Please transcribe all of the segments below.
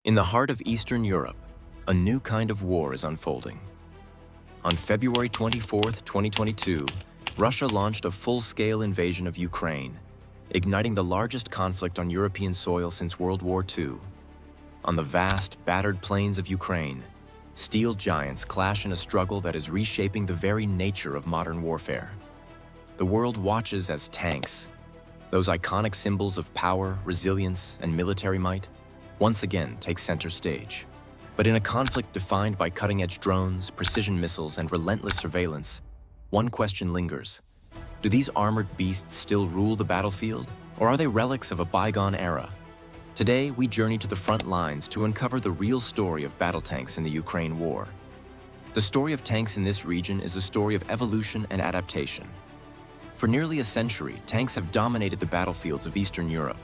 In the heart of Eastern Europe, a new kind of war is unfolding. On February 24, 2022, Russia launched a full-scale invasion of Ukraine, igniting the largest conflict on European soil since World War II. On the vast, battered plains of Ukraine, steel giants clash in a struggle that is reshaping the very nature of modern warfare. The world watches as tanks, those iconic symbols of power, resilience, and military might, once again take center stage. But in a conflict defined by cutting-edge drones, precision missiles, and relentless surveillance, one question lingers. Do these armored beasts still rule the battlefield, or are they relics of a bygone era? Today, we journey to the front lines to uncover the real story of battle tanks in the Ukraine war. The story of tanks in this region is a story of evolution and adaptation. For nearly a century, tanks have dominated the battlefields of Eastern Europe.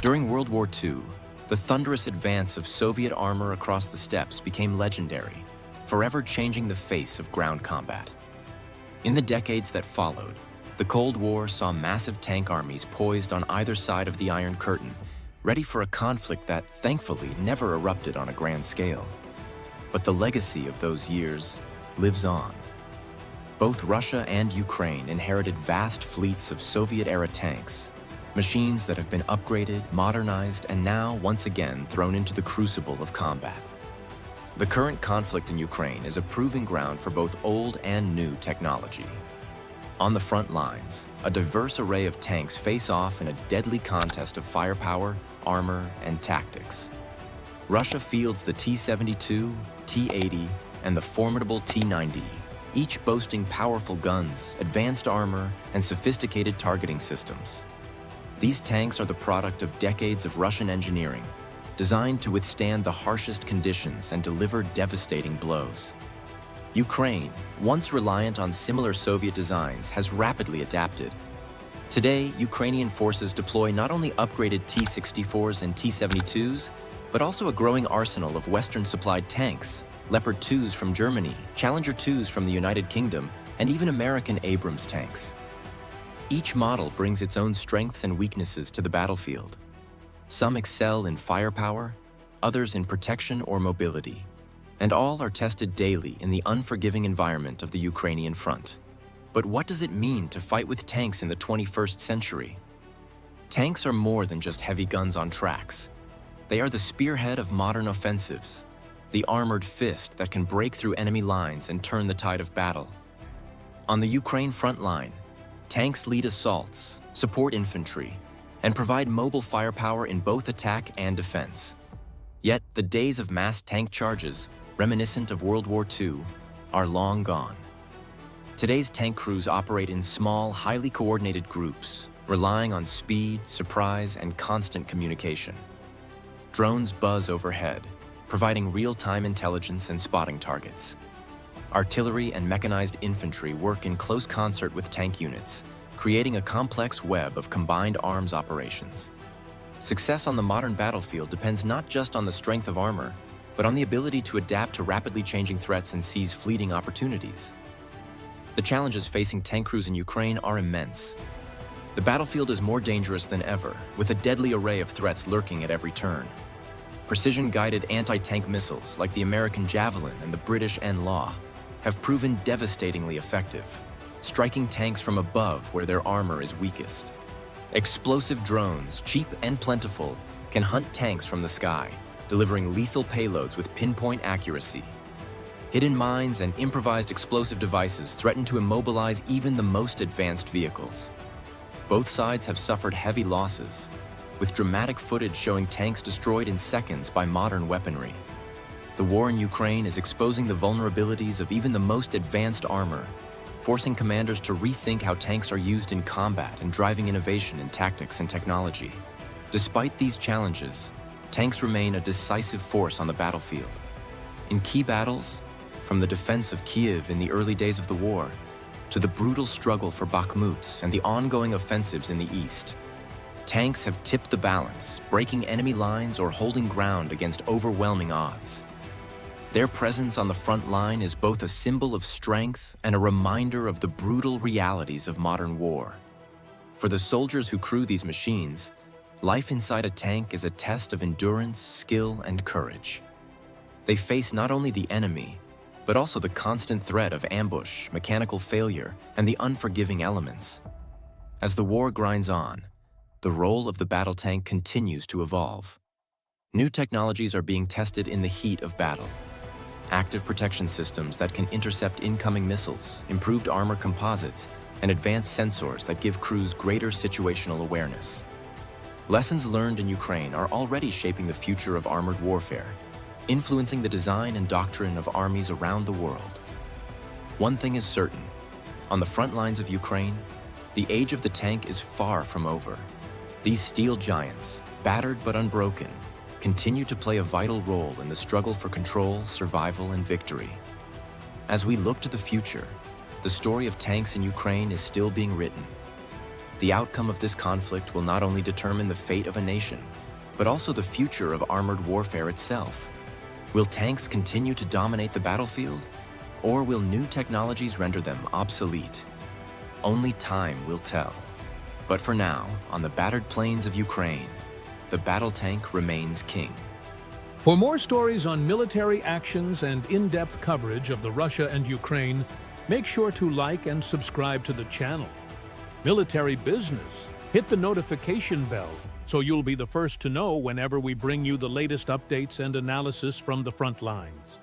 During World War II, the thunderous advance of Soviet armor across the steppes became legendary, forever changing the face of ground combat. In the decades that followed, the Cold War saw massive tank armies poised on either side of the Iron Curtain, ready for a conflict that, thankfully, never erupted on a grand scale. But the legacy of those years lives on. Both Russia and Ukraine inherited vast fleets of Soviet-era tanks, machines that have been upgraded, modernized, and now, once again, thrown into the crucible of combat. The current conflict in Ukraine is a proving ground for both old and new technology. On the front lines, a diverse array of tanks face off in a deadly contest of firepower, armor, and tactics. Russia fields the T-72, T-80, and the formidable T-90, each boasting powerful guns, advanced armor, and sophisticated targeting systems. These tanks are the product of decades of Russian engineering, designed to withstand the harshest conditions and deliver devastating blows. Ukraine, once reliant on similar Soviet designs, has rapidly adapted. Today, Ukrainian forces deploy not only upgraded T-64s and T-72s, but also a growing arsenal of Western-supplied tanks, Leopard 2s from Germany, Challenger 2s from the United Kingdom, and even American Abrams tanks. Each model brings its own strengths and weaknesses to the battlefield. Some excel in firepower, others in protection or mobility, and all are tested daily in the unforgiving environment of the Ukrainian front. But what does it mean to fight with tanks in the 21st century? Tanks are more than just heavy guns on tracks. They are the spearhead of modern offensives, the armored fist that can break through enemy lines and turn the tide of battle. On the Ukraine front line, tanks lead assaults, support infantry, and provide mobile firepower in both attack and defense. Yet, the days of mass tank charges, reminiscent of World War II, are long gone. Today's tank crews operate in small, highly coordinated groups, relying on speed, surprise, and constant communication. Drones buzz overhead, providing real-time intelligence and spotting targets. Artillery and mechanized infantry work in close concert with tank units, creating a complex web of combined arms operations. Success on the modern battlefield depends not just on the strength of armor, but on the ability to adapt to rapidly changing threats and seize fleeting opportunities. The challenges facing tank crews in Ukraine are immense. The battlefield is more dangerous than ever, with a deadly array of threats lurking at every turn. Precision-guided anti-tank missiles like the American Javelin and the British N-Law have proven devastatingly effective, striking tanks from above where their armor is weakest. Explosive drones, cheap and plentiful, can hunt tanks from the sky, delivering lethal payloads with pinpoint accuracy. Hidden mines and improvised explosive devices threaten to immobilize even the most advanced vehicles. Both sides have suffered heavy losses, with dramatic footage showing tanks destroyed in seconds by modern weaponry. The war in Ukraine is exposing the vulnerabilities of even the most advanced armor, forcing commanders to rethink how tanks are used in combat and driving innovation in tactics and technology. Despite these challenges, tanks remain a decisive force on the battlefield. In key battles, from the defense of Kyiv in the early days of the war, to the brutal struggle for Bakhmut and the ongoing offensives in the east, tanks have tipped the balance, breaking enemy lines or holding ground against overwhelming odds. Their presence on the front line is both a symbol of strength and a reminder of the brutal realities of modern war. For the soldiers who crew these machines, Life inside a tank is a test of endurance, skill, and courage. They face not only the enemy, but also the constant threat of ambush, mechanical failure, and the unforgiving elements. As the war grinds on, the role of the battle tank continues to evolve. New technologies are being tested in the heat of battle. Active protection systems that can intercept incoming missiles, improved armor composites, and advanced sensors that give crews greater situational awareness. Lessons learned in Ukraine are already shaping the future of armored warfare, influencing the design and doctrine of armies around the world. One thing is certain: on the front lines of Ukraine, the age of the tank is far from over. These steel giants, battered but unbroken, continue to play a vital role in the struggle for control, survival, and victory. As we look to the future, the story of tanks in Ukraine is still being written. The outcome of this conflict will not only determine the fate of a nation, but also the future of armored warfare itself. Will tanks continue to dominate the battlefield, or will new technologies render them obsolete? Only time will tell. But for now, on the battered plains of Ukraine, the battle tank remains king. For more stories on military actions and in-depth coverage of the Russia and Ukraine, make sure to like and subscribe to the channel. Military business, hit the notification bell so you'll be the first to know whenever we bring you the latest updates and analysis from the front lines.